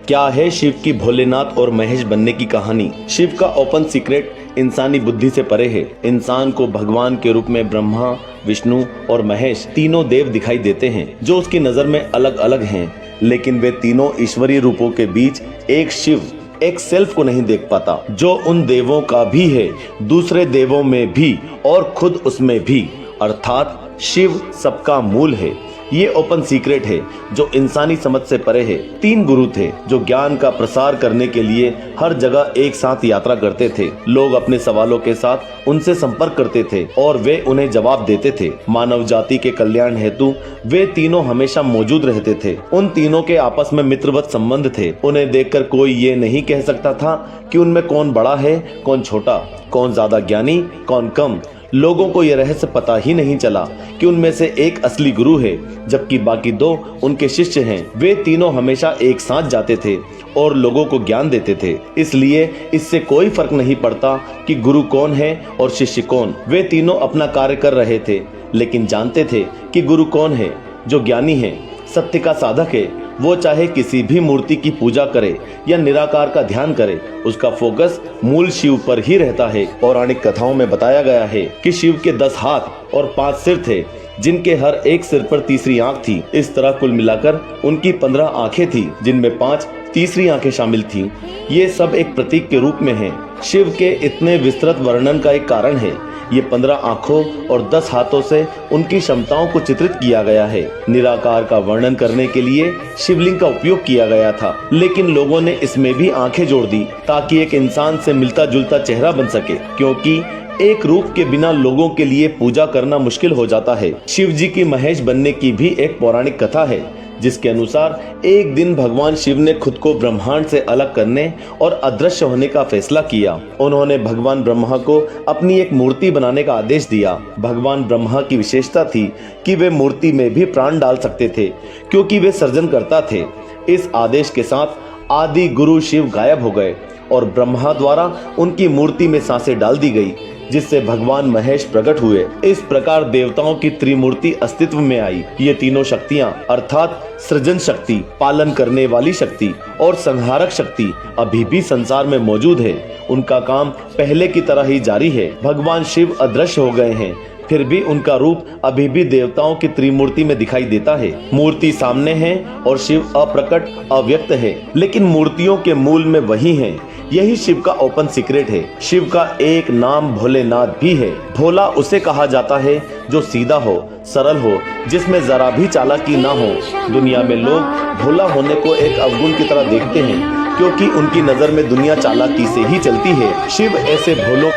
क्या है शिव की भोलेनाथ और महेश बनने की कहानी। शिव का ओपन सीक्रेट इंसानी बुद्धि से परे है। इंसान को भगवान के रूप में ब्रह्मा, विष्णु और महेश तीनों देव दिखाई देते हैं जो उसकी नजर में अलग अलग हैं, लेकिन वे तीनों ईश्वरीय रूपों के बीच एक शिव, एक सेल्फ को नहीं देख पाता जो उन देवों का भी है, दूसरे देवों में भी और खुद उसमें भी, अर्थात शिव सबका मूल है। ये ओपन सीक्रेट है जो इंसानी समझ से परे है। 3 गुरु थे जो ज्ञान का प्रसार करने के लिए हर जगह एक साथ यात्रा करते थे। लोग अपने सवालों के साथ उनसे संपर्क करते थे और वे उन्हें जवाब देते थे। मानव जाति के कल्याण हेतु वे तीनों हमेशा मौजूद रहते थे। उन तीनों के आपस में मित्रवत संबंध थे। उन्हें देखकर कोई ये नहीं कह सकता था कि उनमें कौन बड़ा है, कौन छोटा, कौन ज्यादा ज्ञानी, कौन कम। लोगों को यह रहस्य पता ही नहीं चला कि उनमें से एक असली गुरु है जबकि बाकी 2 उनके शिष्य हैं। वे तीनों हमेशा एक साथ जाते थे और लोगों को ज्ञान देते थे, इसलिए इससे कोई फर्क नहीं पड़ता कि गुरु कौन है और शिष्य कौन। वे तीनों अपना कार्य कर रहे थे लेकिन जानते थे कि गुरु कौन है, जो ज्ञानी है, सत्य का साधक है। वो चाहे किसी भी मूर्ति की पूजा करे या निराकार का ध्यान करे, उसका फोकस मूल शिव पर ही रहता है। पौराणिक कथाओं में बताया गया है कि शिव के 10 हाथ और 5 सिर थे, जिनके हर एक सिर पर तीसरी आंख थी। इस तरह कुल मिलाकर उनकी 15 आंखें थी, जिनमें 5 तीसरी आंखें शामिल थीं। ये सब एक प्रतीक के रूप में हैं। शिव के इतने विस्तृत वर्णन का एक कारण है। ये 15 आंखों और 10 हाथों से उनकी क्षमताओं को चित्रित किया गया है। निराकार का वर्णन करने के लिए शिवलिंग का उपयोग किया गया था, लेकिन लोगों ने इसमें भी आंखें जोड़ दी ताकि एक इंसान से मिलता जुलता चेहरा बन सके, क्योंकि एक रूप के बिना लोगों के लिए पूजा करना मुश्किल हो जाता है। शिव जी की महेश बनने की भी एक पौराणिक कथा है, जिसके अनुसार एक दिन भगवान शिव ने खुद को ब्रह्मांड से अलग करने और अदृश्य होने का फैसला किया। उन्होंने भगवान ब्रह्मा को अपनी एक मूर्ति बनाने का आदेश दिया। भगवान ब्रह्मा की विशेषता थी कि वे मूर्ति में भी प्राण डाल सकते थे, क्योंकि वे सर्जनकर्ता थे। इस आदेश के साथ आदि गुरु शिव गायब हो गए और ब्रह्मा द्वारा उनकी मूर्ति में सांसें डाल दी गई, जिससे भगवान महेश प्रकट हुए। इस प्रकार देवताओं की त्रिमूर्ति अस्तित्व में आई। ये तीनों शक्तियां अर्थात सृजन शक्ति, पालन करने वाली शक्ति और संहारक शक्ति अभी भी संसार में मौजूद है। उनका काम पहले की तरह ही जारी है। भगवान शिव अदृश्य हो गए हैं, फिर भी उनका रूप अभी भी देवताओं की त्रिमूर्ति में दिखाई देता है। मूर्ति सामने है और शिव अप्रकट, अव्यक्त है, लेकिन मूर्तियों के मूल में वही है। यही शिव का ओपन सीक्रेट है। शिव का एक नाम भोलेनाथ भी है। भोला उसे कहा जाता है जो सीधा हो, सरल हो, जिसमें जरा भी चालाकी ना हो। दुनिया में लोग भोला होने को एक अवगुण की तरह देखते हैं, क्योंकि उनकी नजर में दुनिया चालाकी से ही चलती है। शिव ऐसे भोलों